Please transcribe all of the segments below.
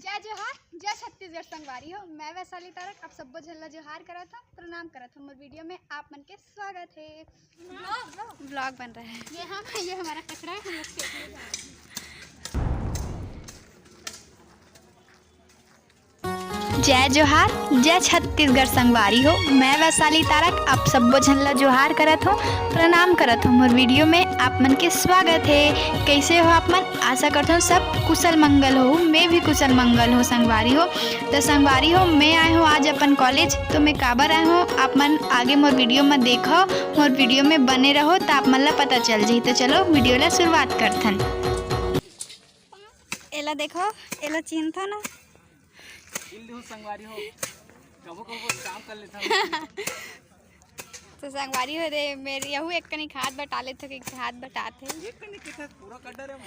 जय जोहार, जय छत्तीसगढ़ संगवारी हो। मैं वैशाली तारक आप सबको झल्ला जोहार करा था, प्रणाम करा था। मोर वीडियो में आप मन के स्वागत है। व्लॉग बन रहा है। ये हमारा कचरा है, हम लोग फेंकने जा रहे हैं। जय जोहार, जय छत्तीसगढ़ संगवारी हो। मैं वैशाली तारक आप सबको झल्ला जोहार करत हो, प्रणाम करत हो। मोर वीडियो में आप मन के स्वागत है। कैसे हो आप मन? आशा करता हूँ सब कुशल मंगल हो। मैं भी कुशल मंगल हो संगवारी हो। तो संगवारी हो, मैं आए हूँ आज अपन कॉलेज। तो मैं काबर आए हूँ आप मन आगे मोर वीडियो में देखो, मोर वीडियो में बने रहो तो आप मन ला पता चल जाए। तो चलो वीडियो ला शुरुआत करथन। एला देखो, एला चिन्हत ना संगवारी हो, कबो कबो काम कर लेता हूँ। तो संगवारी हो रे मेरी यहू एक कनी हाथ बटा ले थे कि हाथ बटाते एक कनी के साथ पूरा कटर है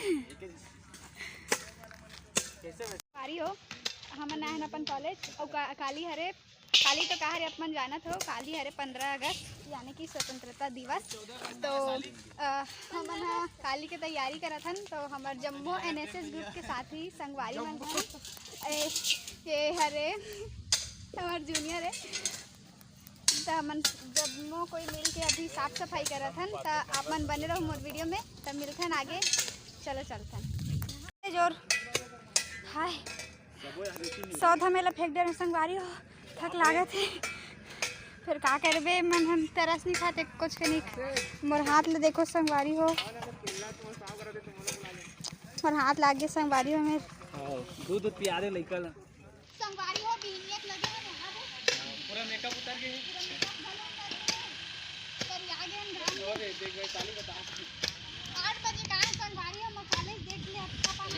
कैसे संगवारी हो। हमन आए अपन कॉलेज और काली हरे काली तो कहा रे अपन जाना था। काली हरे 15 अगस्त यानी कि स्वतंत्रता दिवस। तो हमन काली के तैयारी करत हन। तो हमार जम्मू NSS ग्रुप के साथी संगवारी मन ये हरे हमार जूनियर है। तो हमन जम्मू कोई मिल के अभी साफ सफाई करत हन। तो आप मन बने रहो मोर वीडियो में। तब मिलथन आगे, चलो चलथन। जोर हाय सौधा मेला फेंक दे संगवारी हो, थक लागत है। फिर का करबे, मन हम तरस नहीं खाते कुछ के नहीं। मोर हाथ ले देखो संगवारी हो, मोर हाथ लाग गए संगवारी हो। मेरे दूध पिया दे लइका ला संगवारी हो बीनियत लगे है नहा दे। पूरा मेकअप उतर गए कर आ गए हम और देख भाई काली बता 8 बजे का संगवारी हो। कॉलेज देख ले अच्छा पानी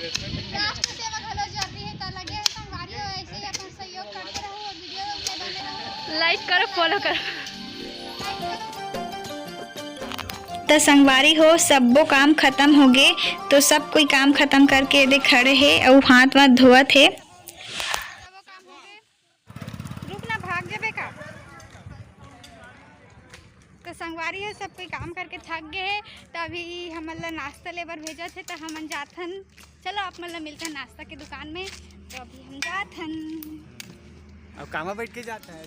राष्ट्र सेवा घलो जरूरी है। त लगे संगवारी हो ऐसे ही अपन सहयोग करते रहो और वीडियो में बने रहो। लाइक करो, फॉलो करो। तो संगवारी हो सबो काम खत्म हो गए। तो सब कोई काम खत्म करके दे खड़े है और हाथ वाथ धोवत है। रुक ना, भाग जाबे का। तो संगवारी हो सब कोई काम करके थक गए है। तो अभी हमन ला नाश्ता लेबर भेजा थे। तो हमन जाथन, चलो आप मन ला मिलते नाश्ता के दुकान में। तो अभी हम जाथन। अब कामा बैठ के जाता है।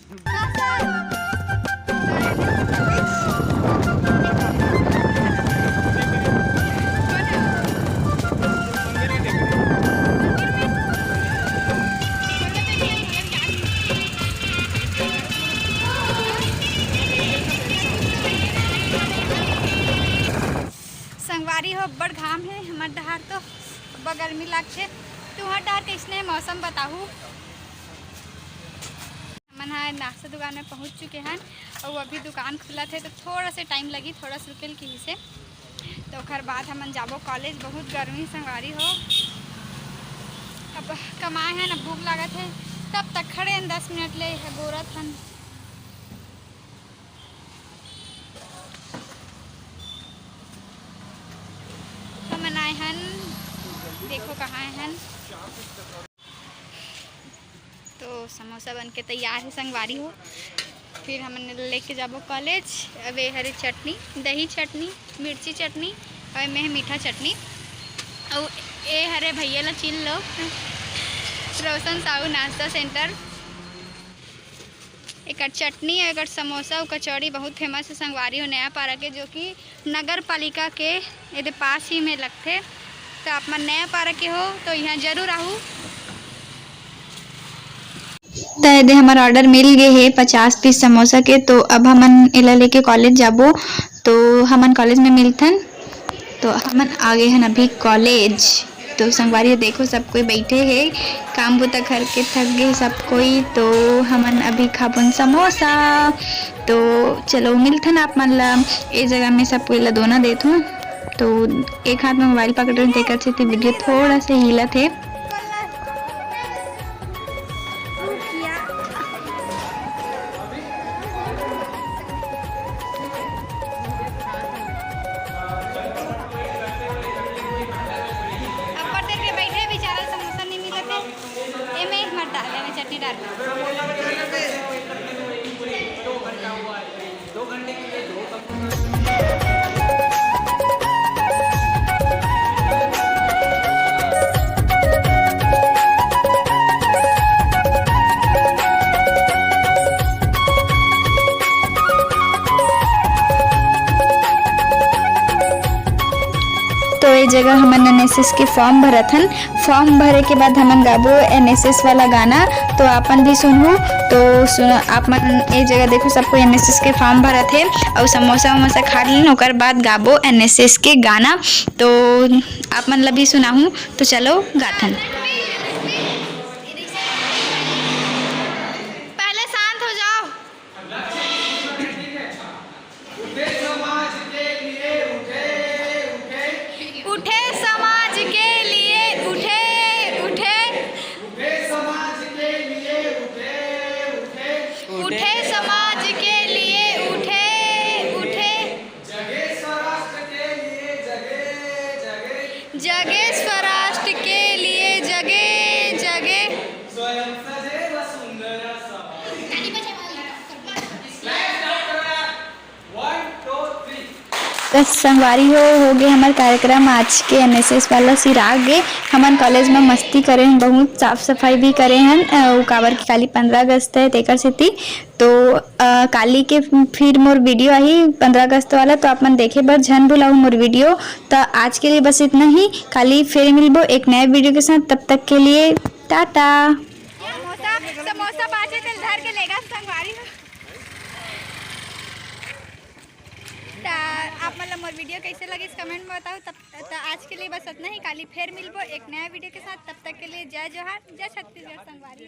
संगवारी हो बड़ घाम है हमार डहार। तो बड़ गर्मी लागছে। तुहार डहार कैसने है मौसम बताहू। हमन हा नाश्ता दुकान में पहुंच चुके हैं और अभी दुकान खुला थे। तो थोड़ा सा टाइम लगी, थोड़ा सा रुकेल की से। तो ओकर बाद हमन जाबो कॉलेज। बहुत गर्मी संगवारी हो। अब कमाए हैं ना, भूख लागत है। तब तक खड़े हैं 10 मिनट ले गोरत हन। हमन आए हन, देखो कहाँ आए हन। तो समोसा बन के तैयार है संगवारी हो। फिर हमने लेके जाबो कॉलेज। अब ये हरी चटनी, दही चटनी, मिर्ची चटनी और में मीठा चटनी। और ये हरे भैया ला चिन लो, रोशन साहू नाश्ता सेंटर। एक चटनी और एक समोसा और कचौड़ी बहुत फेमस है संगवारी हो नया पारा के, जो कि नगर पालिका के ये पास ही में लगते। तो आप मन नया पारा के हो तो यहाँ जरूर आहू। तो यदि हमारा ऑर्डर मिल गए है 50 पीस समोसा के। तो अब हमन एला लेके कॉलेज जाबो। तो हमन कॉलेज में मिलथन। तो हमन आगे हैं अभी कॉलेज। तो संगवारी देखो सब कोई बैठे है, काम बुता करके थक गए सब कोई। तो हमन अभी खाबन समोसा। तो चलो मिलथन आप मन ला ए जगह में सब कोई ला दोना देत हूँ। तो एक हाथ में मोबाइल पकड़ देखा थे। तो वीडियो थोड़ा सा हिलत है। चटनी डाल 2 घंटे के लिए 2 कप ये जगह हमन एनएसएस के फॉर्म भरत हन। फॉर्म भरे के बाद हमन गाबो एनएसएस वाला गाना, तो आपन भी सुनहु। तो आप मन ये जगह देखो सबको एनएसएस के फॉर्म भरत है और समोसा वमोसा खा लेन, ओकर बाद गाबो एनएसएस के गाना। तो आप मन ला भी सुनाहूँ, तो चलो गाथन। पहले शांत हो जाओ। उठे समाज के लिए उठे उठे उठे समाज के लिए उठे उठे जगे स्वराष्ट्र के लिए जगे जगे स्वयं सजे वसुंधरा तो संगवारी हो गए हमारे कार्यक्रम आज के एनएसएस वाला सिराग गए। हमारे कॉलेज में मस्ती करे हैं, बहुत साफ सफाई भी करे हैं। काबर की काली 15 अगस्त है तेकर सेती। तो काली के फिर मोर वीडियो आई 15 अगस्त वाला, तो आप मन देखे बर झन भुलाऊ मोर वीडियो। तो आज के लिए बस इतना ही, काली फिर मिलबो एक नए वीडियो के साथ। तब तक के लिए टाटा। समोसा बाजे तेल धर के लेगा संगवारी। आप मतलब मोर वीडियो कैसे लगे इस कमेंट में बताओ। तब आज के लिए बस इतना ही, काली फिर मिलबो एक नया वीडियो के साथ। तब तक के लिए जय जोहार, जय छत्तीसगढ़ संगवारी।